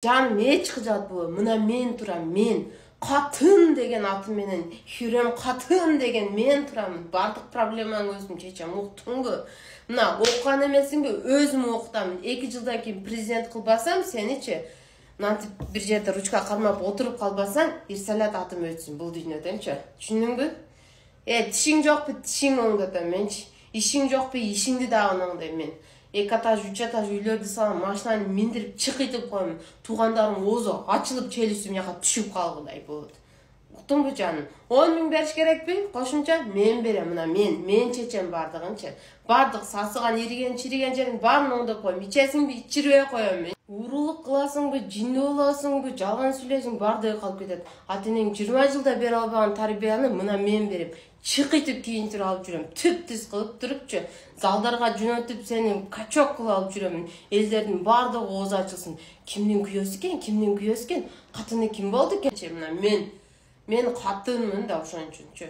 Жаным эч кыжатпы, мына мен турам, мен катын деген аты менен, Хүрем катын деген мен турам, бардык проблемаңы өзүм чечем, уктуңбу? Мына окуган эмесиңби, өзүм окутам. 2 жылдан кийин президент кылбасам, сеничи мынантип бир жерде ручка кармап отуруп калбасаң, Ирсалат атым өтсүн бул дүйнөдөнчү. Түшүндүңбү? Тишиң жокпу, тишиң оңдотом менчи. Ишиң жокпу, ишиңди дагы оңдойм мен. 2 этаж, 3 этаж үйлөрдү салам, машинаны миндирип чыкытып коем. Туугандарым оозу ачылып челюстү мияка түшүп калгандай болот. Уктуңбу жаным? 10 000 бериш керекпи? Кошумча мен берем, мына мен чечем бардыгынчы. Бардык сасыган, ириген, чириген жерин баарын оңдоп коем. Ичесиңби, ичирбей коем мен. Урулук кыласыңбы, жинди болосуңбу, жалган сүйлөйсүң, бардыгы калып кетет. Ата-энең 20 жылда бере албаган тарбияны мына мен берем. Чыкытып кийинтирип алып жүрөм. Түп-түз кылып турупчу, залдарга жөнөтүп сени качок кылып алып жүрөм. Элдердин бардыгы оозу ачылсын. Кимдин күйөөсү экен? Катыны ким болду экен? Мына мен катынмын да ошон үчүнчү.